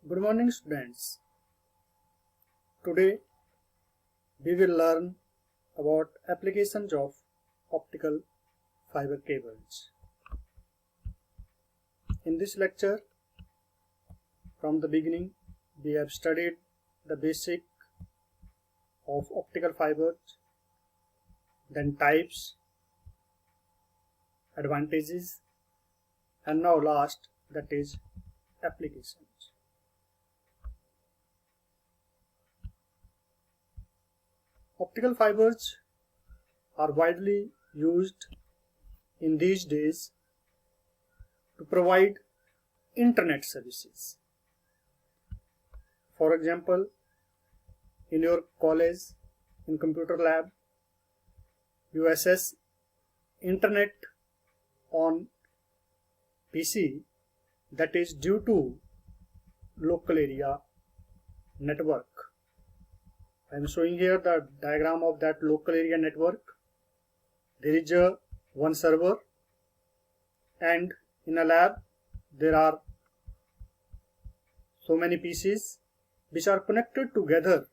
Good morning, students. Today we will learn about applications of optical fiber cables. In this lecture, from the beginning, we have studied the basic of optical fibers, then types, advantages, and now last, that is applications. Optical fibers are widely used in these days to provide internet services. For example, in your college, in computer lab, you access internet on PC, that is due to local area network. I am showing here the diagram of that local area network. There is one server, and in a lab there are so many PCs which are connected together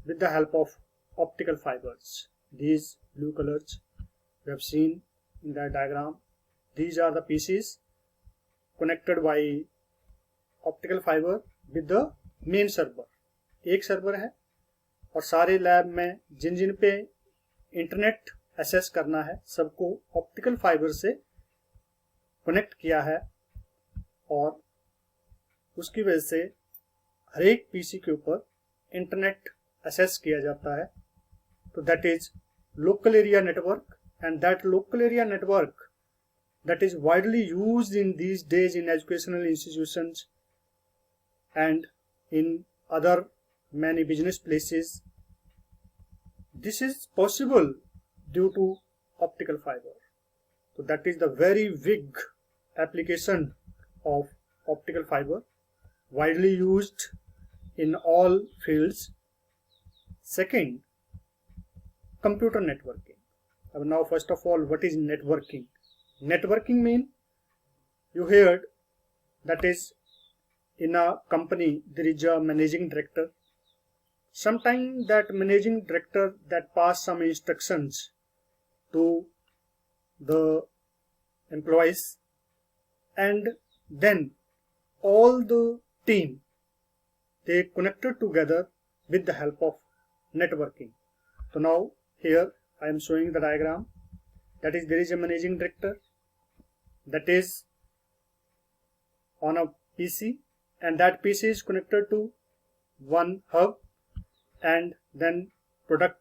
with the help of optical fibers. These blue colors we have seen in that diagram. These are the PCs connected by optical fiber with the main server. एक server है और सारे lab में जिन जिन पे internet access करना है सबको optical fibre से कनेक्ट किया है और उसकी वजह से हर एक पीसी के ऊपर इंटरनेट एक्सेस किया जाता है. तो that is local area network, and that local area network that is widely used in these days in educational institutions and in other many business places. This is possible due to optical fiber. So that is the very big application of optical fiber, widely used in all fields. Second, computer networking. Now first of all, what is networking? Networking means, you heard, that is in a company there is a managing director. Sometimes that managing director that pass some instructions to the employees, and then all the team they connected together with the help of networking. So now here I am showing the diagram. That is, there is a managing director that is on a PC, and that PC is connected to one hub, and then product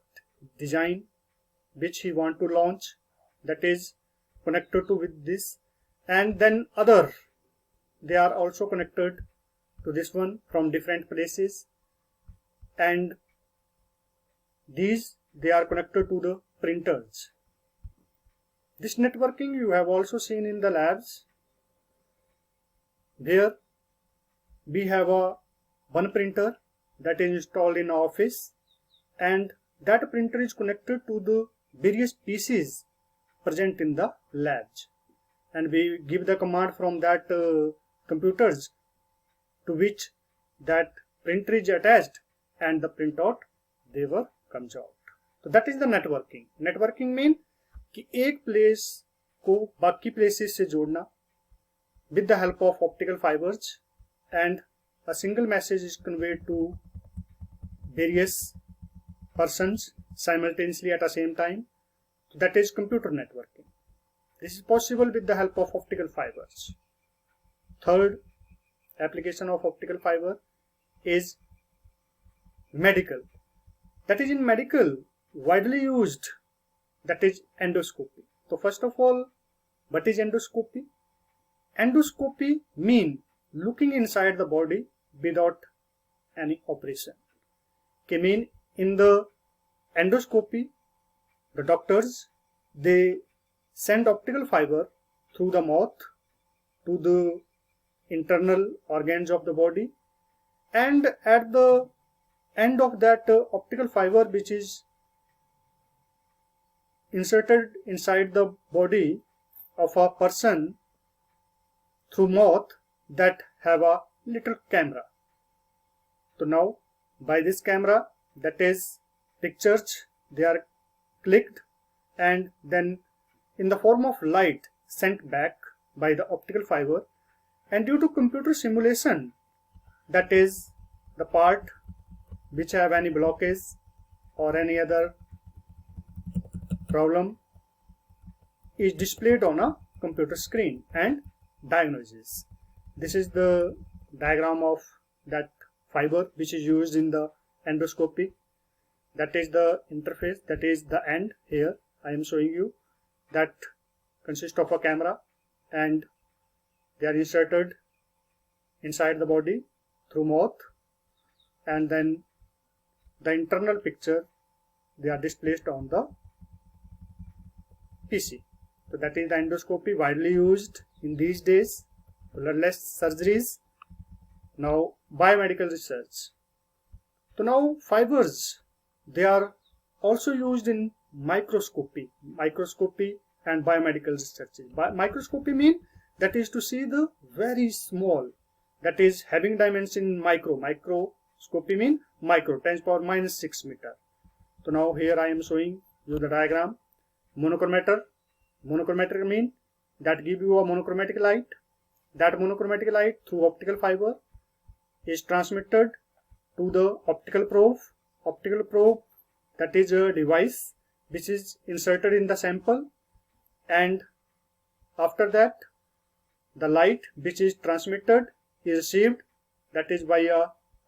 design which he want to launch, that is connected to with this, and then other they are also connected to this one from different places, and these they are connected to the printers. This networking you have also seen in the labs, where we have one printer that is installed in office, and that printer is connected to the various PCs present in the labs, and we give the command from that computers to which that printer is attached, and the printout they were comes out. So that is the networking. Networking means कि एक place को बाकी places से जोड़ना with the help of optical fibers, and a single message is conveyed to various persons simultaneously at the same time. That is computer networking. This is possible with the help of optical fibers. Third application of optical fiber is medical. That is, in medical widely used, that is endoscopy. So first of all, what is endoscopy? Endoscopy means looking inside the body without any operation. Okay, mean in the endoscopy, the doctors they send optical fiber through the mouth to the internal organs of the body, and at the end of that optical fiber which is inserted inside the body of a person through mouth, that have a little camera. So now by this camera, that is pictures, they are clicked and then in the form of light sent back by the optical fiber, and due to computer simulation, that is the part which have any blockage or any other problem is displayed on a computer screen and diagnoses. This is the diagram of that fiber which is used in the endoscopy. That is the interface, that is the end. Here I am showing you that consists of a camera and they are inserted inside the body through mouth, and then the internal picture they are displayed on the PC. So that is the endoscopy widely used in these days, bloodless surgeries, now biomedical research. So now fibers, they are also used in microscopy and biomedical research. Microscopy means that is to see the very small, that is having dimension micro. Microscopy means micro, 10⁻⁻⁶ meter. So now here I am showing you the diagram. Monochromator means that give you a monochromatic light. That monochromatic light through optical fiber is transmitted to the optical probe. Optical probe, that is a device which is inserted in the sample, and after that the light which is transmitted is received, that is by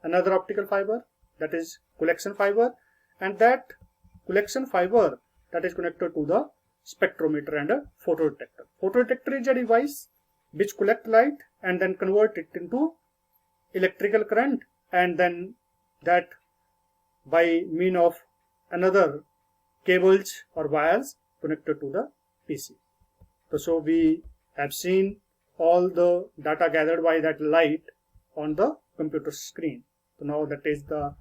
another optical fiber, that is collection fiber, and that collection fiber that is connected to the spectrometer and a photodetector. Photodetector is a device which collect light and then convert it into electrical current, and then that by mean of another cables or wires connected to the PC. So we have seen all the data gathered by that light on the computer screen. So now that is the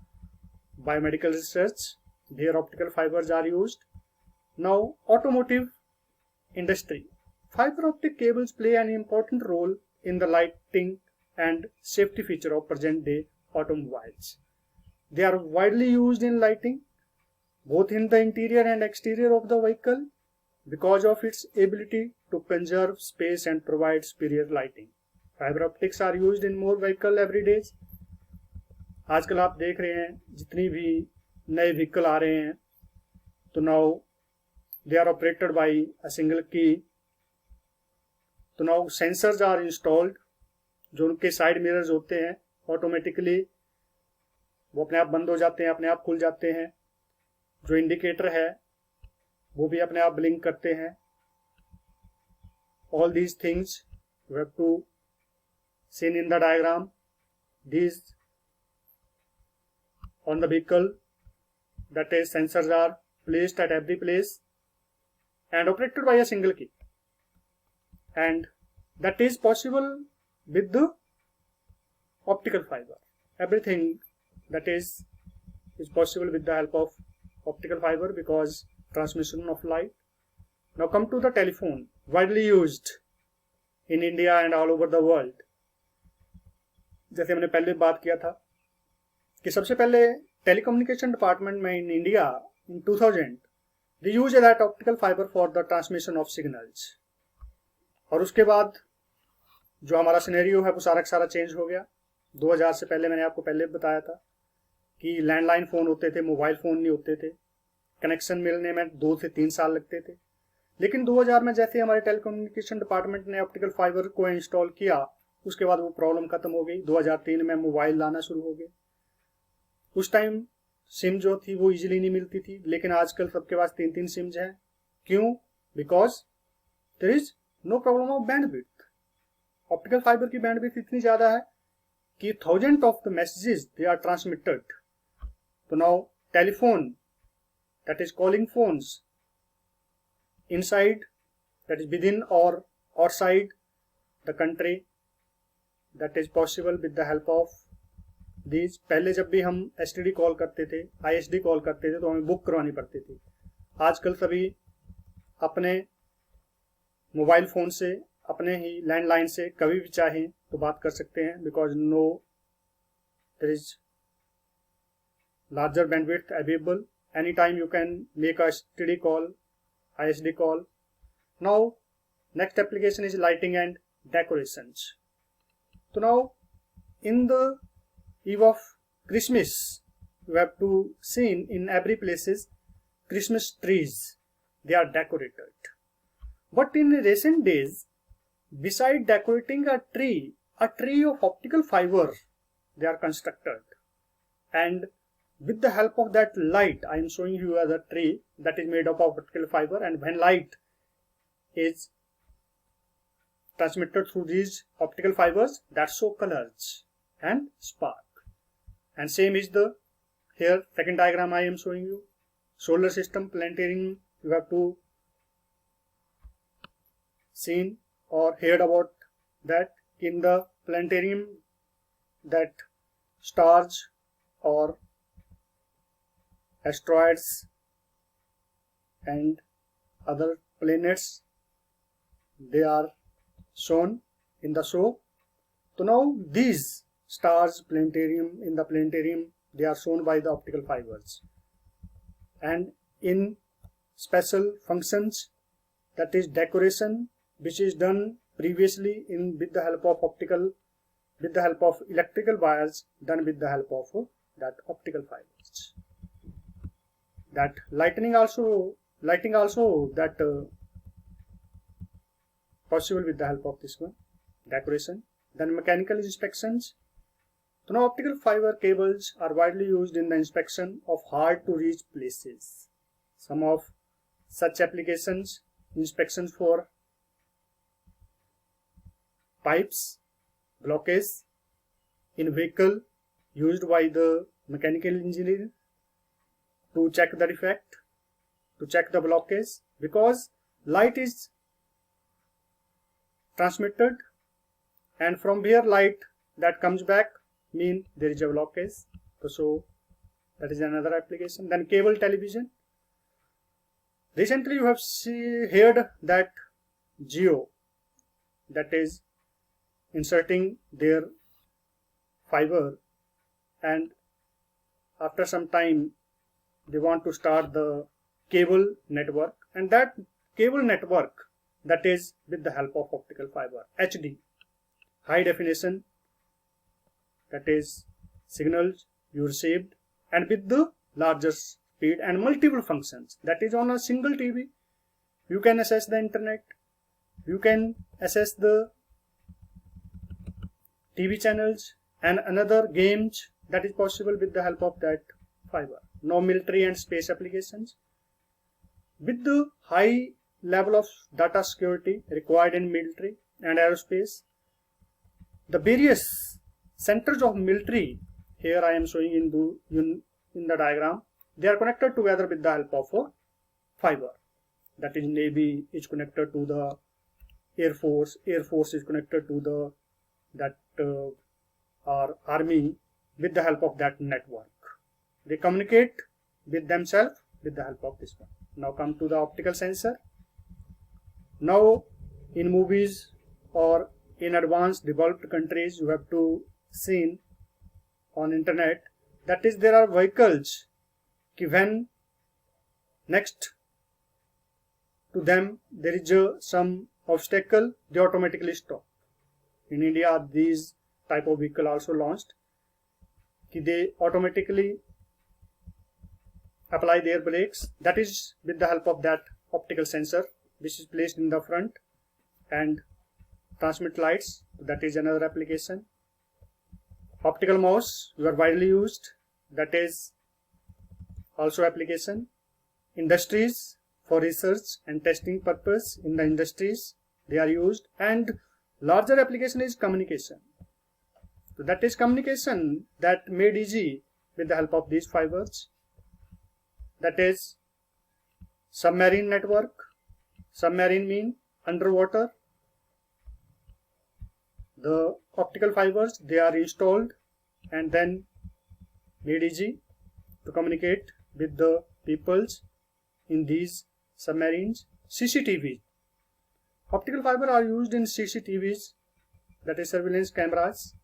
biomedical research. Here optical fibers are used. Now automotive industry. Fiber optic cables play an important role in the lighting and safety feature of present day automobiles. They are widely used in lighting, both in the interior and exterior of the vehicle, because of its ability to conserve space and provide superior lighting. Fiber optics are used in more vehicle every day. आजकल आप देख रहे हैं जितनी भी नए vehicle आ रहे हैं, तो now they are operated by a single key. तो now sensors are installed, जो उनके साइड मिरर्स होते हैं ऑटोमेटिकली वो अपने आप बंद हो जाते हैं, अपने आप खुल जाते हैं. जो इंडिकेटर है वो भी अपने आप ब्लिंक करते हैं. All these things you have to seen in the diagram. These on the vehicle, that is sensors are placed at every place and operated by a single key, and that is possible with the optical fiber. Everything that is possible with the help of optical fiber because transmission of light. Now come to the telephone, widely used in India and all over the world. जैसे मैंने पहले बात किया था कि सबसे पहले telecommunication department में in India in 2000 they use that optical fiber for the transmission of signals. और उसके बाद जो हमारा सिनेरियो है वो सारा का सारा चेंज हो गया. 2000 से पहले मैंने आपको पहले बताया था कि लैंडलाइन फ़ोन होते थे, मोबाइल फ़ोन नहीं होते थे, कनेक्शन मिलने में 2 से 3 साल लगते थे. लेकिन 2000 में जैसे हमारे टेलीकम्युनिकेशन डिपार्टमेंट ने ऑप्टिकल फाइबर को इंस्टॉल किया, उसके बाद वो प्रॉब्लम खत्म हो गई. 2003 में मोबाइल लाना शुरू हो गए. उस टाइम सिम जो थी वो इजीली नहीं मिलती थी, लेकिन आजकल सबके पास 3-3 सिम्स हैं. क्यों? Because there is no problem of bandwidth. Optical fibre की बैंडविड्थ इतनी ज्यादा है कि 1000 of the messages they are transmitted. तो now telephone, that is calling phones inside, that is within or outside the country, that is possible with the help of these. पहले जब भी हम STD कॉल करते थे, ISD कॉल करते थे तो हमें बुक करवानी पड़ती थी. आजकल सभी अपने मोबाइल फ़ोन से, अपने ही लैंडलाइन से कभी भी चाहें तो बात कर सकते हैं, because no there is larger bandwidth available. Anytime you can make a STD call, ISD call. Now next application is lighting and decorations. So now in the eve of Christmas, you have to seen in every places Christmas trees, they are decorated. But in recent days, beside decorating a tree of optical fiber they are constructed, and with the help of that light, I am showing you as a tree that is made up of optical fiber, and when light is transmitted through these optical fibers, that show colors and spark. And same is the here second diagram I am showing you. Solar system, planetarium, you have to seen or heard about that in the planetarium, that stars or asteroids and other planets, they are shown in the show. So now these stars, planetarium, in the planetarium, they are shown by the optical fibers, and in special functions, that is decoration, which is done previously in with the help of electrical wires, done with the help of that optical fibers. That lighting also that possible with the help of this one, decoration. Then mechanical inspections. So now optical fiber cables are widely used in the inspection of hard to reach places. Some of such applications: inspections for pipes, blockage in vehicle used by the mechanical engineer to check the defect, to check the blockage, because light is transmitted, and from where light that comes back mean there is a blockage. So that is another application. Then cable television. Recently you have heard that Jio, that is inserting their fiber, and after some time they want to start the cable network, and that cable network, that is with the help of optical fiber, HD, high definition, that is signals you received, and with the larger speed and multiple functions. That is on a single TV you can access the internet, you can access the TV channels and another games, that is possible with the help of that fiber. Now military and space applications. With the high level of data security required in military and aerospace, the various centers of military, here I am showing in the diagram, they are connected together with the help of a fiber. That is Navy is connected to the Air Force is connected to the or Army with the help of that network. They communicate with themselves with the help of this one. Now come to the optical sensor. Now in movies or in advanced developed countries, you have to seen on internet, that is there are vehicles when next to them there is some obstacle, they automatically stop. In India these type of vehicle also launched, they automatically apply their brakes, that is with the help of that optical sensor which is placed in the front and transmit lights. That is another application. Optical mouse, you are widely used, that is also application. Industries, for research and testing purpose, in the industries they are used, and larger application is communication. So that is communication that made easy with the help of these fibers. That is submarine network. Submarine mean underwater. The optical fibers, they are installed and then made easy to communicate with the peoples in these submarines. CCTV. Optical fiber are used in CCTVs that is surveillance cameras.